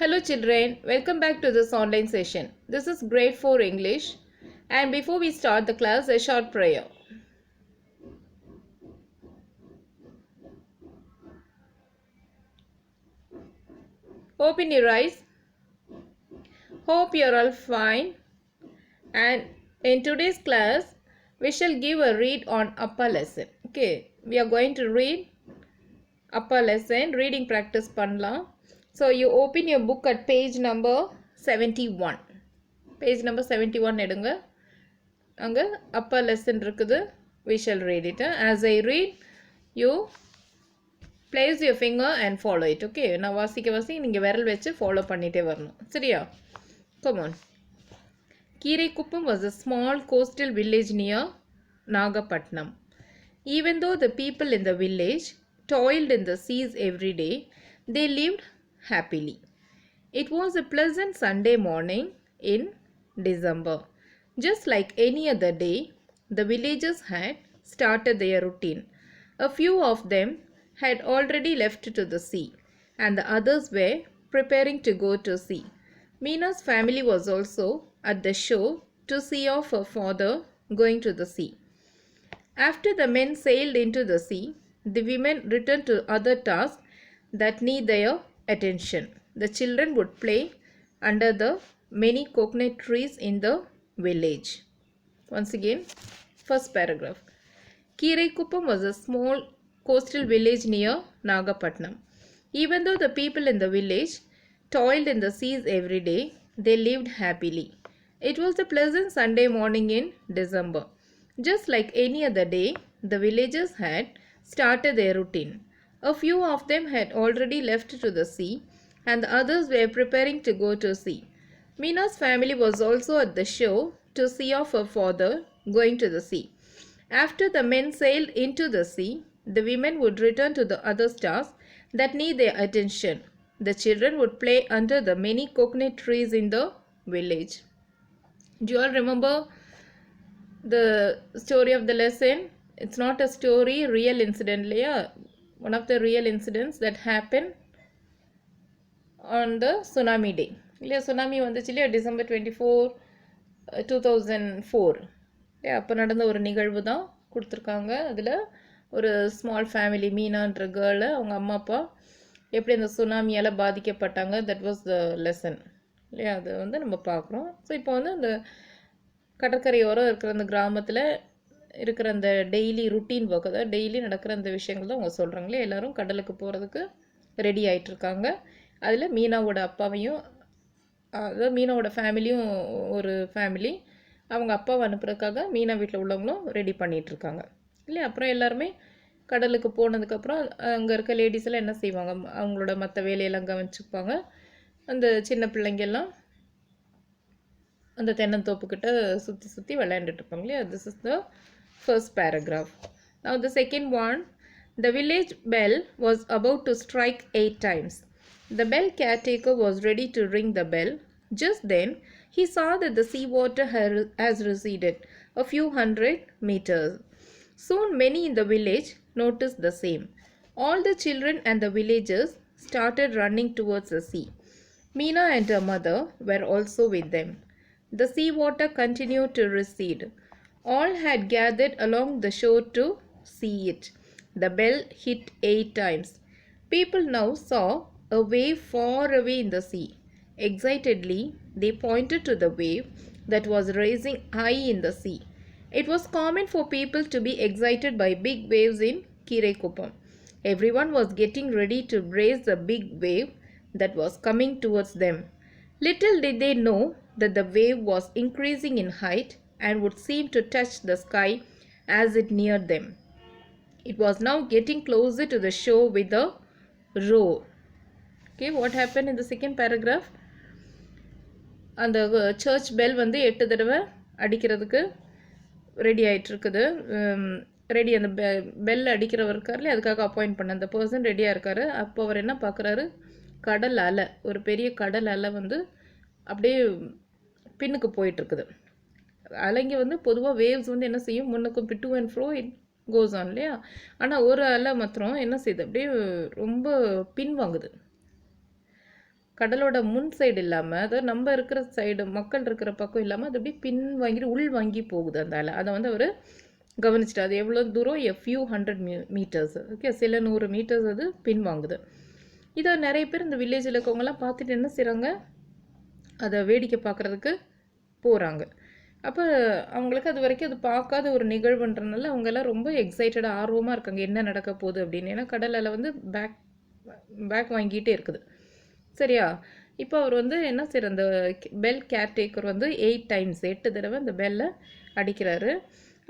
Hello children, welcome back to this online session. This is grade 4 English, and before we start the class, a short prayer. Open your eyes. Hope you are all fine. And in today's class, we shall give a read on upper lesson. Okay, we are going to read upper lesson, reading practice பண்ணலாம். So you open your book at page number 71. Page number 71 எடுங்க. அங்க upper lesson இருக்குது. We shall read it. As I read, you place your finger and follow it. Okay, நான் வாசிக்க நீங்க விரல் வச்சு follow பண்ணிட்டே வரணும். சரியா? Come on. Kirekuppam was a small coastal village near Nagapatnam. Even though the people in the village toiled in the seas every day, they lived happily. It was a pleasant Sunday morning in December. Just like any other day, the villagers had started their routine. A few of them had already left to the sea, and the others were preparing to go to sea. Meena's family was also at the shore to see off her father going to the sea. After the men sailed into the sea, the women returned to other tasks that need their attention. The children would play under the many coconut trees in the village. Once again, first paragraph. Kirekuppam was a small coastal village near Nagapatnam. Even though the people in the village toiled in the seas every day, they lived happily. It was a pleasant Sunday morning in December. Just like any other day, the villagers had started their routine. A few of them had already left to the sea, and the others were preparing to go to sea. Meena's family was also at the shore to see off her father going to the sea. After the men sailed into the sea, the women would return to the other tasks that need their attention. The children would play under the many coconut trees in the village. Do you all remember the story of the lesson? It's not a story, real incident. Yeah? One of the real incidents that happened on the tsunami day. இல்லையா tsunami வந்துச்சு இல்லையா December 24, 2004. இல்லையா அப்போ நடந்த ஒரு நிகழ்வு தான் கொடுத்துருக்காங்க. அதில் ஒரு ஸ்மால் ஃபேமிலி மீனான்ற கேர்ளு அவங்க அம்மா அப்பா எப்படி அந்த சுனாமியால் பாதிக்கப்பட்டாங்க. தட் வாஸ் த லெசன் இல்லையா? அது வந்து நம்ம பார்க்குறோம். ஸோ இப்போ வந்து அந்த கடற்கரையோரம் இருக்கிற அந்த கிராமத்தில் இருக்கிற அந்த டெய்லி ருட்டீன் ஒர்க், அதாவது டெய்லி நடக்கிற அந்த விஷயங்கள் தான் அவங்க சொல்கிறாங்களே. எல்லோரும் கடலுக்கு போகிறதுக்கு ரெடி ஆகிட்டுருக்காங்க. அதில் மீனாவோட அப்பாவையும், அதாவது மீனாவோட ஃபேமிலியும் ஒரு ஃபேமிலி, அவங்க அப்பாவை அனுப்புறதுக்காக மீனா வீட்டில் உள்ளவங்களும் ரெடி பண்ணிகிட்ருக்காங்க இல்லையா? அப்புறம் எல்லாருமே கடலுக்கு போனதுக்கப்புறம் அங்கே இருக்க லேடிஸ் எல்லாம் என்ன செய்வாங்க, அவங்களோட மற்ற வேலையெல்லாம் கவனிச்சுப்பாங்க. அந்த சின்ன பிள்ளைங்கெல்லாம் அந்த தென்னந்தோப்புக்கிட்ட சுற்றி சுற்றி விளையாண்டுட்டு இருப்பாங்க இல்லையா? This is the first paragraph. Now the second one, the village bell was about to strike 8 times. The bell caretaker was ready to ring the bell. Just then, he saw that the seawater has receded a few hundred meters. Soon many in the village noticed the same. All the children and the villagers started running towards the sea. Meena and her mother were also with them. The seawater continued to recede. All had gathered along the shore to see it. The bell hit 8 times. People now saw a wave far away in the sea. Excitedly, they pointed to the wave that was rising high in the sea. It was common for people to be excited by big waves in Kirekuppam. Everyone was getting ready to brace the big wave that was coming towards them. Little did they know that the wave was increasing in height and would seem to touch the sky as it neared them. It was now getting closer to the shore with a roar. Okay, what happened in the second paragraph? அந்த search bell வந்து 8 தடவை அடிக்கிறதுக்கு ready ஆகிட்டு இருக்குது. Ready அந்த bell அடிக்கிறவர் இருக்கார்ல, அதுக்காக appoint பண்ண அந்த பர்சன் ரெடியாக இருக்கார். அப்போ அவர் என்ன பார்க்குறாரு, கடல் அலை, ஒரு பெரிய கடல் அலை வந்து அப்படியே பின்னுக்கு போயிட்டுருக்குது. அலைங்க வந்து பொதுவாக வேவ்ஸ் வந்து என்ன செய்யும், முன்னுக்கும் to and fro it goes on இல்லையா? ஆனால் ஒரு அலை மாத்திரம் என்ன செய்யுது, அப்படியே ரொம்ப பின்வாங்குது. கடலோட முன் சைடு இல்லாமல், அதாவது நம்ம இருக்கிற சைடு மக்கள் இருக்கிற பக்கம் இல்லாமல் அது அப்படியே பின் வாங்கிட்டு உள் வாங்கி போகுது அந்த அலை. அதை வந்து அவர் கவனிச்சிட்டு அது எவ்வளோ தூரம் ஃபியூ ஹண்ட்ரட் மீட்டர்ஸ், ஓகே, சில 100 மீட்டர்ஸ் அது பின் வாங்குது. இதை நிறைய பேர் இந்த வில்லேஜில் இருக்கவங்கலாம் பார்த்துட்டு என்ன செய்கிறாங்க, அதை வேடிக்கை பார்க்குறதுக்கு போகிறாங்க. அப்போ அவங்களுக்கு அது வரைக்கும் அது பார்க்காத ஒரு நிகழ்வுன்றனால அவங்கெல்லாம் ரொம்ப எக்ஸைட்டடாக ஆர்வமாக இருக்காங்க என்ன நடக்க போகுது அப்படின்னு. ஏன்னா கடல் அலை வந்து பேக் வாங்கிட்டே இருக்குது. சரியா? இப்போ அவர் வந்து என்ன செய்யற, அந்த பெல் கேர்டேக்கர் வந்து 8 டைம்ஸ் 8 தடவை அந்த பெல்லை அடிக்கிறாரு.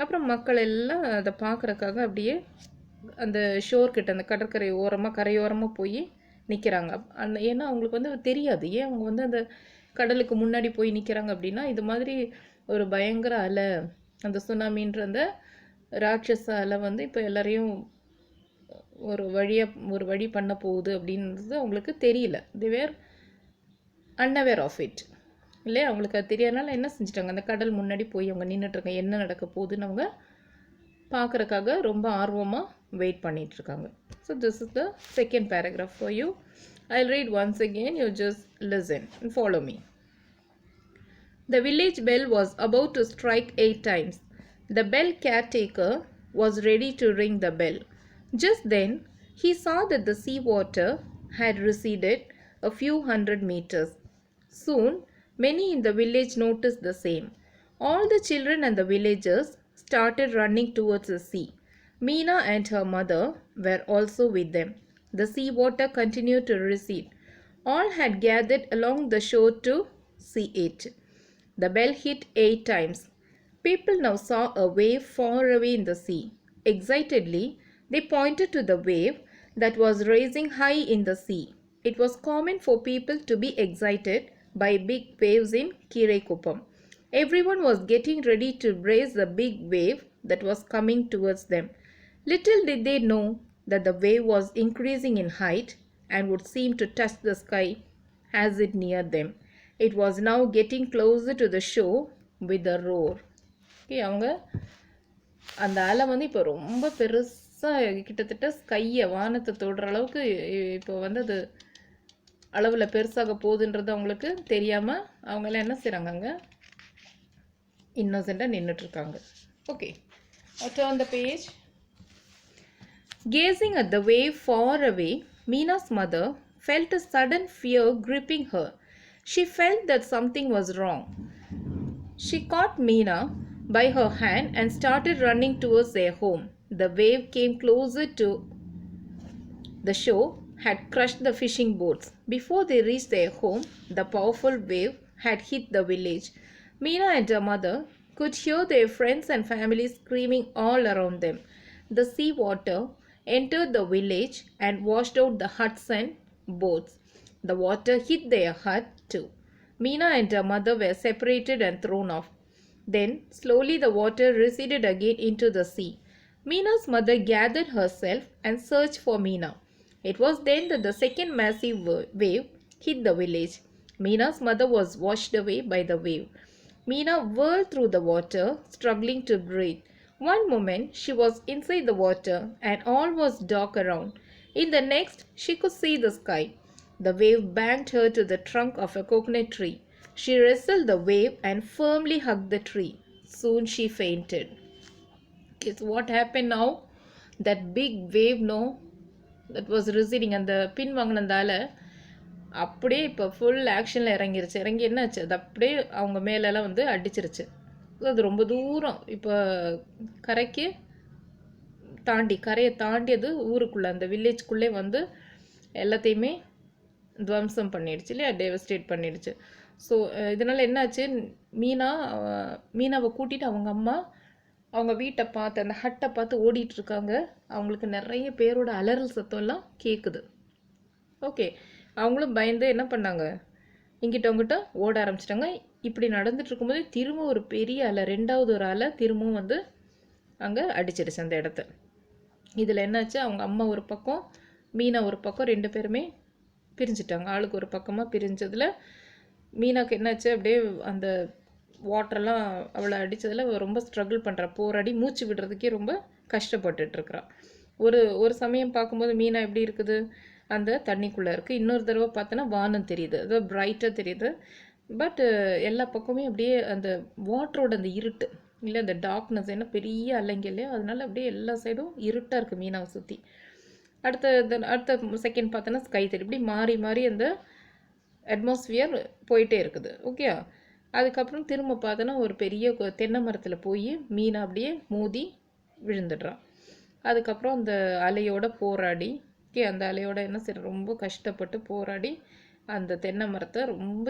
அப்புறம் மக்கள் எல்லாம் அதை பார்க்குறக்காக அப்படியே அந்த ஷோர்கிட்ட அந்த கடற்கரை ஓரமாக கரையோரமாக போய் நிற்கிறாங்க. ஏன்னா அவங்களுக்கு வந்து தெரியாது ஏன் அவங்க வந்து அந்த கடலுக்கு முன்னாடி போய் நிற்கிறாங்க அப்படின்னா, இது மாதிரி ஒரு பயங்கர அலை, அந்த சுனாமின்ற அந்த ராட்சச அலை வந்து இப்போ எல்லாரையும் ஒரு வழி பண்ண போகுது அப்படின்றது அவங்களுக்கு தெரியல. they were unaware of it இல்லையா? அவங்களுக்கு அது தெரியாதனால என்ன செஞ்சிட்டாங்க, அந்த கடல் முன்னாடி போய் அவங்க நின்றுட்டுருக்காங்க, என்ன நடக்க போகுதுன்னு அவங்க பார்க்குறக்காக ரொம்ப ஆர்வமாக வெயிட் பண்ணிகிட்ருக்காங்க. So this is the second paragraph for you. I'll read once again, you just listen and follow me. The village bell was about to strike 8 times. The bell caretaker was ready to ring the bell. Just then, he saw that the sea water had receded a few hundred meters. Soon, many in the village noticed the same. All the children and the villagers started running towards the sea. Meena and her mother were also with them. The sea water continued to recede. All had gathered along the shore to see it. The bell hit 8 times. People now saw a wave far away in the sea. Excitedly, they pointed to the wave that was rising high in the sea. It was common for people to be excited by big waves in Kiraikuppam. Everyone was getting ready to brace the big wave that was coming towards them. Little did they know that the wave was increasing in height and would seem to touch the sky as it neared them. It was now getting closer to the shore with a roar. அவங்க அந்த அலை வந்து இப்போ ரொம்ப பெருசாக கிட்டத்தட்ட ஸ்கையை வானத்தை தொடுற அளவுக்கு இப்போ வந்து அது அளவில் பெருசாக போகுதுன்றது அவங்களுக்கு தெரியாமல் அவங்கெல்லாம் என்ன செய்கிறாங்க, அங்கே இன்னோசென்ட்டாக நின்றுட்டுருக்காங்க. Okay, turn the page. Gazing at the wave far away, Meena's mother felt a sudden fear gripping her. She felt that something was wrong. She caught Meena by her hand and started running towards their home. The wave came closer to the shore, had crushed the fishing boats. Before they reached their home, the powerful wave had hit the village. Meena and her mother could hear their friends and family screaming all around them. The sea water entered the village and washed out the huts and boats. The water hit their hut too. Meena and her mother were separated and thrown off. Then, slowly the water receded again into the sea. Meena's mother gathered herself and searched for Meena. It was then that the second massive wave hit the village. Meena's mother was washed away by the wave. Meena whirled through the water, struggling to breathe. One moment she was inside the water and all was dark around. In the next, she could see the sky. The wave banged her to the trunk of a coconut tree. She wrestled the wave and firmly hugged the tree. Soon she fainted. Okay, so what happened now? That big wave, no, that was receding, and the pin வாங்கினதால அப்படியே இப்போ full ஆக்ஷனில் இறங்கிருச்சு. இறங்கி என்னாச்சு, அது அப்படியே அவங்க மேலெல்லாம் வந்து அடிச்சிருச்சு. அது ரொம்ப தூரம் இப்போ கரையை தாண்டி அது ஊருக்குள்ளே அந்த வில்லேஜ்குள்ளே வந்து எல்லாத்தையுமே துவம்சம் பண்ணிடுச்சு இல்லையா, டெவஸ்டேட் பண்ணிடுச்சு. ஸோ இதனால் என்னாச்சு, மீனாவை கூட்டிகிட்டு அவங்க அம்மா அவங்க வீட்டை பார்த்து அந்த ஹட்டை பார்த்து ஓடிட்டுருக்காங்க. அவங்களுக்கு நிறைய பேரோட அலறல் சத்தம்லாம் கேட்குது. ஓகே, அவங்களும் பயந்து என்ன பண்ணாங்க, இங்கிட்ட அவங்ககிட்ட ஓட ஆரம்பிச்சிட்டாங்க. இப்படி நடந்துட்டு இருக்கும்போது திரும்ப ஒரு பெரிய அலை, ரெண்டாவது ஒரு அலை திரும்பவும் வந்து அங்கே அடிச்சிருச்சு அந்த இடத்த. இதில் என்னாச்சு, அவங்க அம்மா ஒரு பக்கம், மீனா ஒரு பக்கம், ரெண்டு பேருமே பிரிஞ்சிட்டாங்க. ஆளுக்கு ஒரு பக்கமாக பிரிஞ்சதில் மீனாக்கு என்னாச்சு, அப்படியே அந்த வாட்டரெல்லாம் அவளை அடித்ததில் ரொம்ப ஸ்ட்ரகிள் பண்ணுறா, போராடி மூச்சு விடுறதுக்கே ரொம்ப கஷ்டப்பட்டுட்ருக்குறான். ஒரு சமயம் பார்க்கும்போது மீனா எப்படி இருக்குது, அந்த தண்ணிக்குள்ளே இருக்குது. இன்னொரு தடவை பார்த்தோன்னா வானம் தெரியுது, அது பிரைட்டாக தெரியுது. பட் எல்லா பக்கமே அப்படியே அந்த வாட்டரோட அந்த இருட்டு இல்லை அந்த டார்க்னஸ், ஏன்னா பெரிய அலைங்க இல்லையா, அதனால அப்படியே எல்லா சைடும் இருட்டாக இருக்குது மீனாவை சுற்றி. அடுத்த செகண்ட் பார்த்தோன்னா ஸ்கை தெரியும். இப்படி மாறி மாறி அந்த அட்மாஸ்ஃபியர் போயிட்டே இருக்குது. ஓகே, அதுக்கப்புறம் திரும்ப பார்த்தோன்னா ஒரு பெரிய தென்னை மரத்தில் போய் மீனை அப்படியே மோதி விழுந்துடுறான். அதுக்கப்புறம் அந்த அலையோட போராடி, ஓகே, அந்த அலையோட என்ன சரி ரொம்ப கஷ்டப்பட்டு போராடி அந்த தென்னை மரத்தை ரொம்ப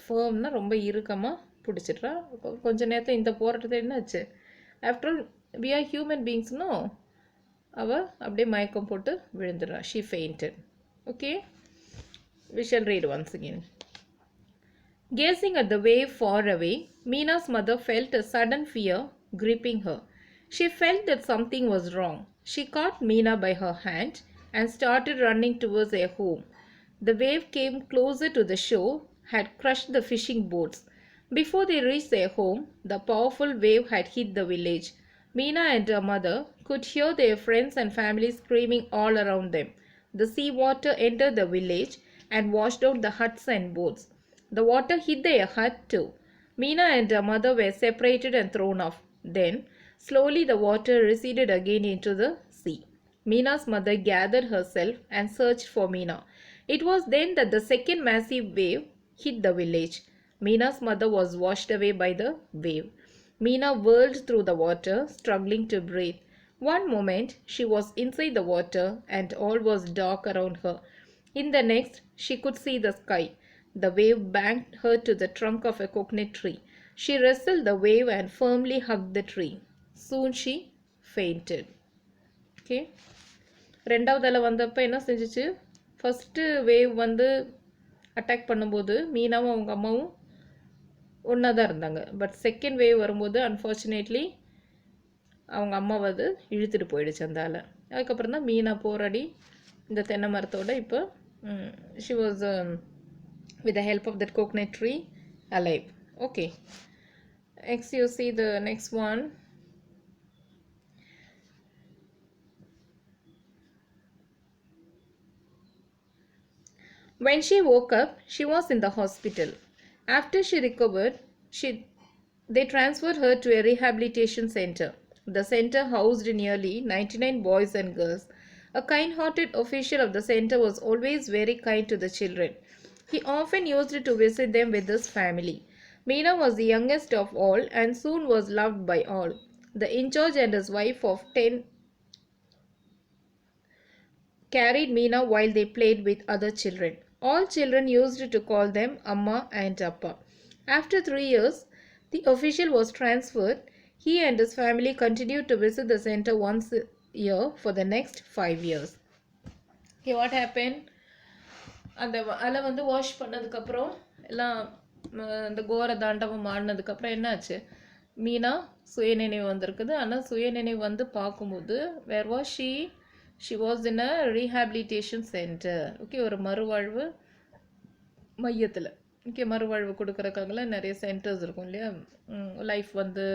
ஃபேர்ம்னா ரொம்ப இறுக்கமாக பிடிச்சிட்றா. கொஞ்ச நேரத்தில் இந்த போராட்டத்தை என்னாச்சு, after all we are human பீயிங்ஸ்னோ அவள் அப்படியே மயக்கம் போட்டு விழுந்துடுறா. She fainted. Okay, we shall read once again. Gazing at the wave far away, Meena's mother felt a sudden fear gripping her. She felt that something was wrong. She caught Meena by her hand and started running towards their home. The wave came closer to the shore, had crushed the fishing boats. Before they reached their home, the powerful wave had hit the village. Meena and her mother could hear their friends and family screaming all around them. The sea water entered the village and washed out the huts and boats. The water hit their hut too. Meena and her mother were separated and thrown off. Then, slowly the water receded again into the sea. Meena's mother gathered herself and searched for Meena. It was then that the second massive wave hit the village. Meena's mother was washed away by the wave. Meena whirled through the water, struggling to breathe. One moment she was inside the water and all was dark around her. In the next, she could see the sky. The wave banged her to the trunk of a coconut tree. She wrestled the wave and firmly hugged the tree. Soon she fainted. Okay. ரெண்டாவது அலை வந்தப்போ என்ன செஞ்சிச்சு, first wave வந்து attack பண்ணும்போது மீனாவும் அவங்க அம்மாவும் ஒன்றா தான் இருந்தாங்க. பட் செகண்ட் வேவ் வரும்போது அன்ஃபார்ச்சுனேட்லி அவங்க அம்மா வந்து இழுத்துட்டு போயிடுச்சு அந்த அலை. அதுக்கப்புறம் தான் மீனா போராடி இந்த தென்னை மரத்தோட இப்போ she was with the help of that coconut tree alive. Okay, next you see the next one. When she woke up, she was in the hospital. After she recovered, they transferred her to a rehabilitation center. The center housed nearly 99 boys and girls. A kind-hearted official of the center was always very kind to the children. He often used to visit them with his family. Meena was the youngest of all and soon was loved by all. The in-charge and his wife of 10 carried Meena while they played with other children. All children used to call them Amma and Appa. After 3 years, the official was transferred. He and his family continued to visit the center once a year for the next 5 years. Okay, what happened? அந்த அலை வந்து wash பண்ணதுக்கப்புறம் எல்லாம் அந்த கோர தாண்டவம் ஆடினதுக்கப்புறம் என்னாச்சு, மீனா சுயநினைவு வந்திருக்குது. ஆனால் சுயநினைவு வந்து பார்க்கும்போது where was she was in a rehabilitation centre. Okay, ஒரு மறுவாழ்வு மையத்தில். ஓகே, மறுவாழ்வு கொடுக்குறக்காகலாம் நிறைய சென்டர்ஸ் இருக்கும் இல்லையா, லைஃப் வந்து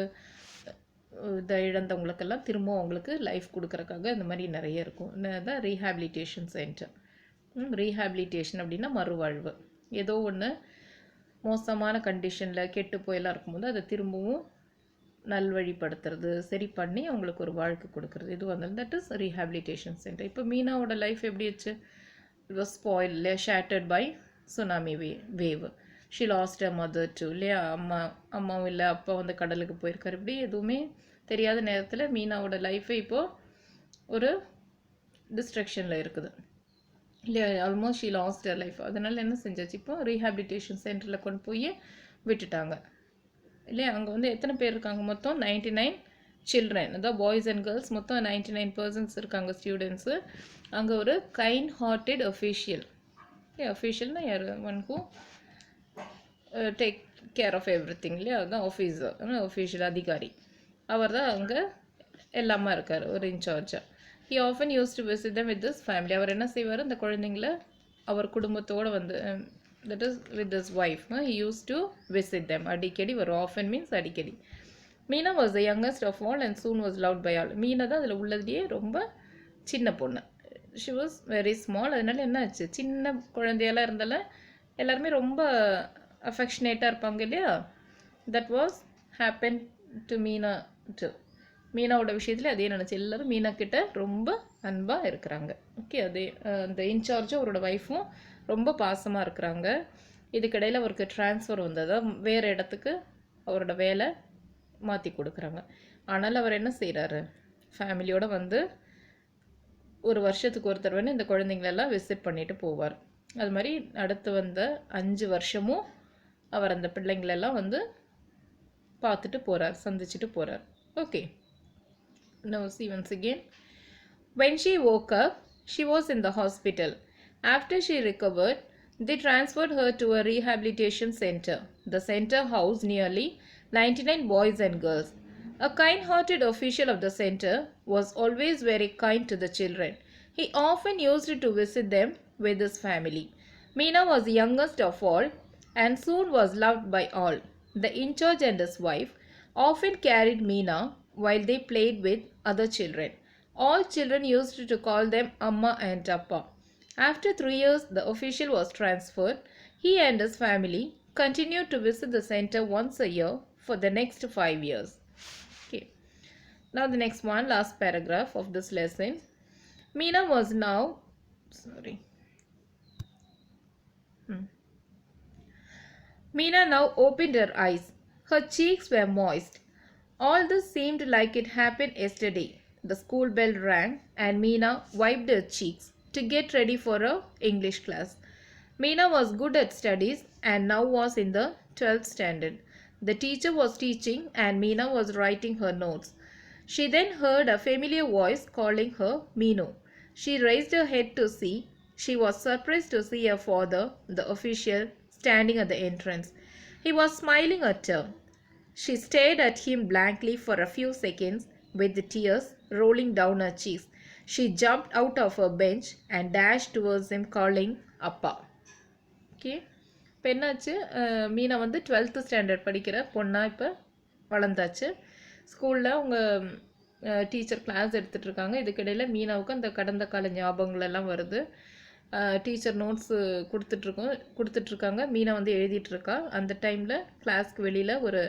இதை இழந்தவங்களுக்கெல்லாம் திரும்ப அவங்களுக்கு லைஃப் கொடுக்குறக்காக இந்த மாதிரி நிறைய இருக்கும். தான் ரீஹாபிலிட்டேஷன் சென்டர். ரீஹாபிலிட்டேஷன் அப்படின்னா மறுவாழ்வு. ஏதோ ஒன்று மோசமான கண்டிஷனில் கெட்டு போயெல்லாம் இருக்கும்போது அதை திரும்பவும் நல்வழிப்படுத்துறது, சரி பண்ணி அவங்களுக்கு ஒரு வாழ்க்கை கொடுக்குறது, இது வந்து தட் இஸ் ரீஹாபிலிட்டேஷன் சென்டர். இப்போ மீனாவோட லைஃப் எப்படி ஆச்சு, இட் வாஸ் ஸ்பாயில் இல்லையா, shattered by tsunami wave. She lost a mother too இல்லையா, அம்மாவும் இல்லை, அப்பா வந்து கடலுக்கு போயிருக்காரு. இப்படி எதுவுமே தெரியாத நேரத்தில் மீனாவோட லைஃபே இப்போது ஒரு டிஸ்ட்ரக்ஷனில் இருக்குது இல்லையா, almost she lost a life. அதனால் என்ன செஞ்சாச்சு, இப்போ ரீஹாபிலிட்டேஷன் சென்டரில் கொண்டு போய் விட்டுட்டாங்க இல்லையா. அங்கே வந்து எத்தனை பேர் இருக்காங்க, மொத்தம் 99 சில்ட்ரன், அதாவது பாய்ஸ் அண்ட் கேர்ள்ஸ் மொத்தம் 99 பர்சன்ஸ் இருக்காங்க ஸ்டூடெண்ட்ஸு. அங்கே ஒரு கைண்ட் ஹார்ட்டட் அஃபீஷியல். அஃபீஷியல்னா யார், one who take care of everything இல்லையா, அதுதான் ஆஃபீஸர், அஃபீஷியல் அதிகாரி. அவர் தான் அங்கே எல்லாமே இருக்கார், ஒரு இன்சார்ஜாக. He often use to visit them with this family. அவர் என்ன செய்வார், அந்த குழந்தைங்கள அவர் குடும்பத்தோடு வந்து that is with his wife, he used to visit them. Adikadi, or often means adikadi. Meena was the youngest of all and soon was loved by all. Meena தான் அதில் உள்ளதுலேயே ரொம்ப சின்ன பொண்ணு. She was very small. அதனால என்ன ஆச்சு, சின்ன குழந்தையெல்லாம் இருந்தால எல்லாருமே ரொம்ப அஃபெக்ஷனேட்டாக இருப்பாங்க இல்லையா. That was happen to Meena too. மீனாவோட விஷயத்தில் அதே நினச்சி எல்லோரும் மீனா கிட்ட ரொம்ப அன்பாக இருக்கிறாங்க. ஓகே, அதே அந்த இன்சார்ஜும் அவரோட ஒய்ஃபும் ரொம்ப பாசமாக இருக்கிறாங்க. இதுக்கிடையில் அவருக்கு ட்ரான்ஸ்ஃபர் வந்ததா, வேறு இடத்துக்கு அவரோட வேலை மாற்றி கொடுக்குறாங்க. ஆனால் அவர் என்ன செய்கிறாரு, ஃபேமிலியோடு வந்து ஒரு வருஷத்துக்கு ஒரு தடவை இந்த குழந்தைங்களெல்லாம் விசிட் பண்ணிட்டு போவார். அது மாதிரி அடுத்து வந்த 5 வருஷமும் அவர் அந்த பிள்ளைங்களெல்லாம் வந்து பார்த்துட்டு போகிறார், சந்திச்சுட்டு போகிறார். Okay, now see once again. When she woke up, she was in the hospital. After she recovered, they transferred her to a rehabilitation center. The center housed nearly 99 boys and girls. A kind-hearted official of the center was always very kind to the children. He often used to visit them with his family. Meena was the youngest of all and soon was loved by all. The in-charge and his wife often carried Meena while they played with other children. All children used to call them Amma and Appa. After 3 years, the official was transferred. He and his family continued to visit the center once a year for the next 5 years. Okay. Now the next one, last paragraph of this lesson. Meena was now, Meena now opened her eyes. Her cheeks were moist. All this seemed like it happened yesterday. The school bell rang and Meena wiped her cheeks to get ready for her English class. Meena was good at studies and now was in the 12th standard. The teacher was teaching and Meena was writing her notes. She then heard a familiar voice calling her Meenu. She raised her head to see. She was surprised to see her father, the official, standing at the entrance. He was smiling at her. She stared at him blankly for a few seconds with the tears rolling down her cheeks. She jumped out of her bench and dashed towards him calling Appa. Okay. இப்போ என்னாச்சு, மீனா வந்து 12th standard படிக்கிற பொண்ணா இப்போ வளர்ந்தாச்சு. ஸ்கூலில் அவங்க teacher class எடுத்துகிட்ருக்காங்க. இதுக்கிடையில் மீனாவுக்கு அந்த கடந்த கால ஞாபகங்கள் எல்லாம் வருது. டீச்சர் நோட்ஸு கொடுத்துட்ருக்காங்க. மீனா வந்து எழுதிட்டுருக்கா. அந்த டைமில் கிளாஸ்க்கு வெளியில் ஒரு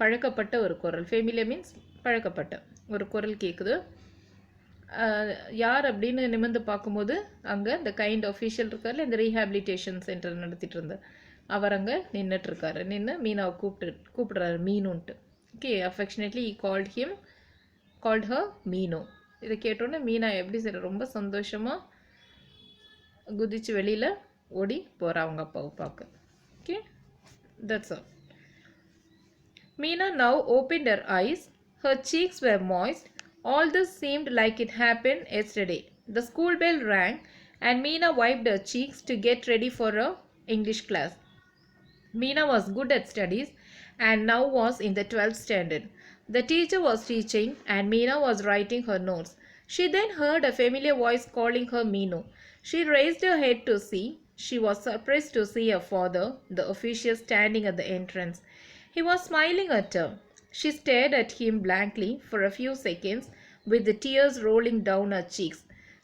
பழக்கப்பட்ட ஒரு குரல், ஃபேமிலியா மீன்ஸ் பழக்கப்பட்ட ஒரு குரல் கேட்குது. யார் அப்படின்னு நிமிர்ந்து பார்க்கும்போது அங்கே இந்த கைண்ட் ஆஃபீஷியல் இருக்கார்ல, இந்த ரீஹாபிலிட்டேஷன் சென்டர் நடத்திட்டு இருந்தார், அவர் அங்கே நின்றுட்டுருக்காரு. நின்று மீனாவை கூப்பிடுறாரு மீனுன்ட்டு. ஓகே, அஃபெக்ஷனேட்லி கால்ட் ஹர் மீனு. இதை கேட்டோன்னே மீனா எப்படி சரி ரொம்ப சந்தோஷமாக குதிச்சு வெளியில் ஓடி போகிறா அவங்க அப்பாவை பார்க்க. Okay, that's all. Meena now opened her eyes. Her cheeks were moist. All this seemed like it happened yesterday. The school bell rang and Meena wiped her cheeks to get ready for her English class. Meena was good at studies and now was in the 12th standard. The teacher was teaching and Meena was writing her notes. She then heard a familiar voice calling her Meenu. She raised her head to see. She was surprised to see her father, the official, standing at the entrance. He was smiling at her. She stared at him blankly for a few seconds with the tears rolling down her cheeks.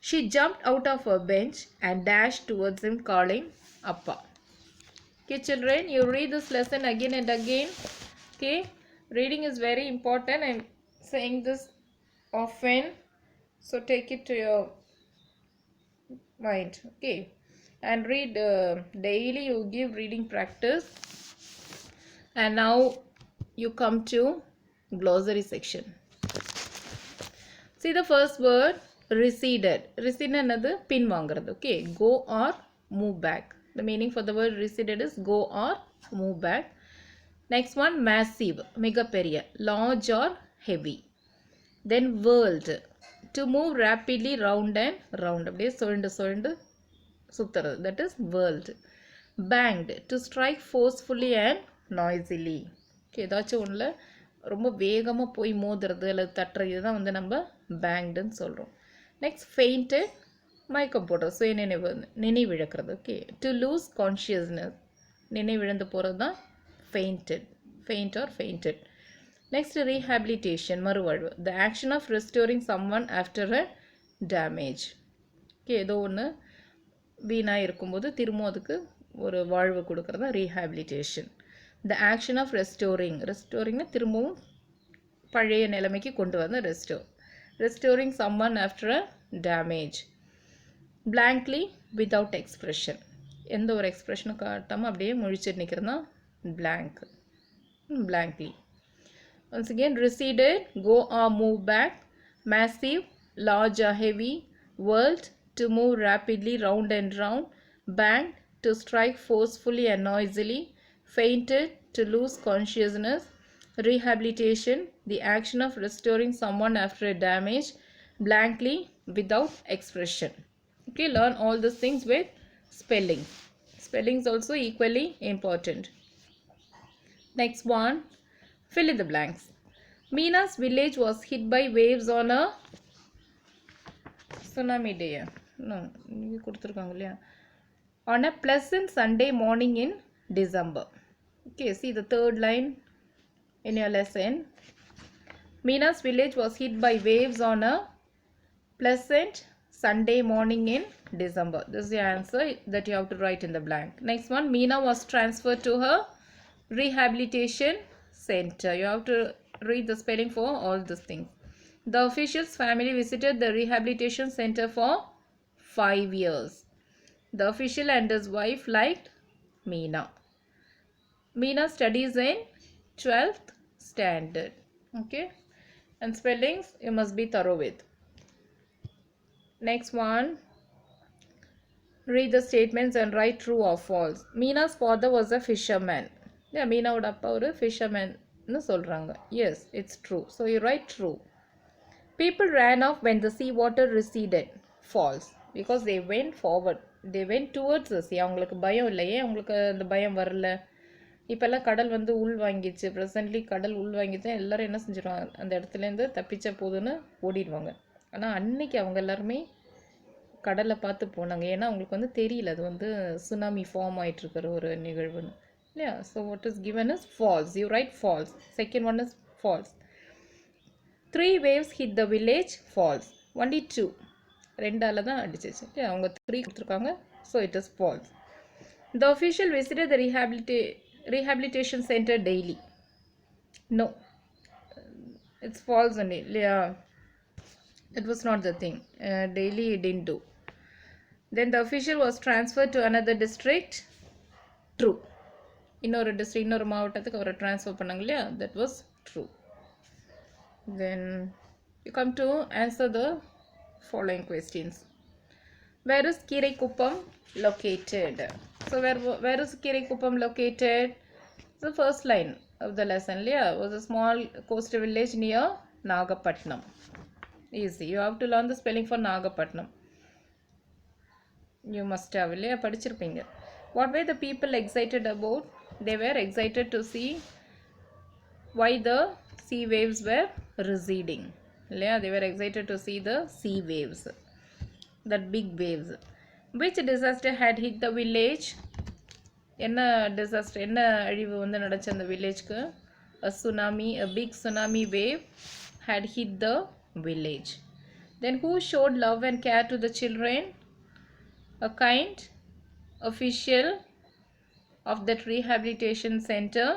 She jumped out of her bench and dashed towards him calling Appa. Okay children, you read this lesson again and again. Okay, reading is very important. I'm saying this often, so take it to your mind. Okay, and read daily. You give reading practice. And now you come to glossary section. See the first word, receded. Recede another pin vaangiradhu. Okay, go or move back. The meaning for the word receded is go or move back. Next one, massive, mega periya, large or heavy. Then whirled, to move rapidly round and round. அப்படியே சுழண்டு சுத்துறது, that is whirled. Banged, to strike forcefully and noisily. Okay, ஏதாச்சும் ஒன்றில் ரொம்ப வேகமாக போய் மோதுறது அல்லது தட்டுறது, இதுதான் வந்து நம்ம பேங்க்டுன்னு சொல்கிறோம். நெக்ஸ்ட் ஃபெயிண்டட், மயக்கம் போடுறது, சுய நினைவிழக்கிறது. ஓகே, டு லூஸ் கான்ஷியஸ்னஸ், நினைவிழந்து போகிறது தான் faint or fainted. Next rehabilitation, மறுவாழ்வு, the action of restoring someone after a damage. ஏதோ ஒன்று வீணாக இருக்கும்போது திரும்ப அதுக்கு ஒரு வாழ்வு கொடுக்கறது தான் ரீஹாபிலிட்டேஷன். த ஆக்ஷன் ஆஃப் ரெஸ்டோரிங்னா திரும்பவும் பழைய நிலைமைக்கு கொண்டு வந்து restoring someone after a damage. Blankly without expression, எந்த ஒரு எக்ஸ்ப்ரெஷனும் காட்டாமல் அப்படியே முழிச்சிட்டு நிற்கிறது தான் blankly. Once again, receded, go or move back, massive, large or heavy, whirled, to move rapidly round and round, banged, to strike forcefully and noisily, fainted, to lose consciousness. Rehabilitation, the action of restoring someone after a damage, blankly, without expression. Okay, learn all these things with spelling. Spelling is also equally important. Next one, fill in the blanks. Meena's village was hit by waves on a tsunami day. No, on a pleasant Sunday morning in December. Okay, see the third line in your lesson. Meena's village was hit by waves on a pleasant Sunday morning in December. This is the answer that you have to write in the blank. Next one, Meena was transferred to her rehabilitation center. You have to read the spelling for all these things. The official's family visited the rehabilitation center for 5 years. The official and his wife liked Meena. Meena studies in 12th standard. Okay, and spellings you must be thorough with. Next one, read the statements and write true or false. Meena's father was a fisherman. Yeah, Meena would appa oru fisherman nu solranga. Yes, it's true. So you write true. People ran off when the sea water receded. False, because they went forward. They went towards the sea. அவங்களுக்கு பயம் இல்லையே, அவங்களுக்கு அந்த பயம் வரல. இப்போல்லாம் கடல் வந்து உள் வாங்கிச்சு. ப்ரெசன்ட்லி கடல் உள் வாங்கிச்சு. எல்லோரும் என்ன செஞ்சிருவாங்க, அந்த இடத்துலேருந்து தப்பிச்ச போதுன்னு ஓடிடுவாங்க. ஆனால் அன்னைக்கு அவங்க எல்லாருமே கடலை பார்த்து போனாங்க. ஏன்னா அவங்களுக்கு வந்து தெரியல அது வந்து சுனாமி ஃபார்ம் ஆகிட்டுருக்கிற ஒரு நிகழ்வுன்னு இல்லையா. So what is given is false. You write false. Second one is false. 3 waves hit the village. False. Only 2. ரெண்டால தான் அடிச்சிச்சு. அவங்க 3 கொடுத்துருக்காங்க. So it is false. The official visited the rehabilitation center daily. No, it's false only. Yeah, it was not the thing. Daily it didn't do. Then the official was transferred to another district. True. இன்னொரு district, இன்னொரு மாவட்டத்துக்கு அவரை transfer பண்ணாங்க இல்லையா, that was true. Then you come to answer the following questions. Where is Kiraikuppam located? So where is Kiraikuppam located? The first line of the lesson, yeah, was a small coastal village near Nagapattinam. Easy. You have to learn the spelling for Nagapattinam. You must have padichirpinga. What were the people excited about? They were excited to see why the sea waves were receding. Yeah, they were excited to see the sea waves, that big waves. Which disaster had hit the village? என்ன disaster, என்ன அழிவு வந்து நடந்துச்சு அந்த வில்லேஜ்க்கு? A tsunami, a big tsunami wave had hit the village. Then who showed love and care to the children? A kind official of that rehabilitation center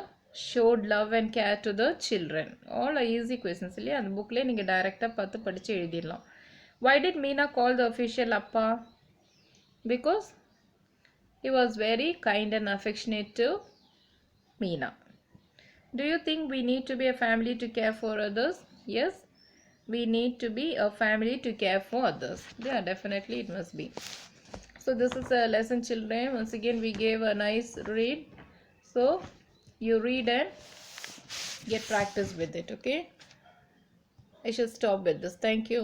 showed love and care to the children. All are easy questions இல்லையா, அந்த புக்லேயே நீங்கள் டைரெக்டாக பார்த்து படித்து எழுதிடலாம். Why did Meena call the official Appa? Because he was very kind and affectionate to Meena. Do you think we need to be a family to care for others? Yes, we need to be a family to care for others. Yeah, definitely it must be. So this is a lesson, children. Once again we gave a nice read. So you read and get practice with it. Okay, I should stop with this. Thank you.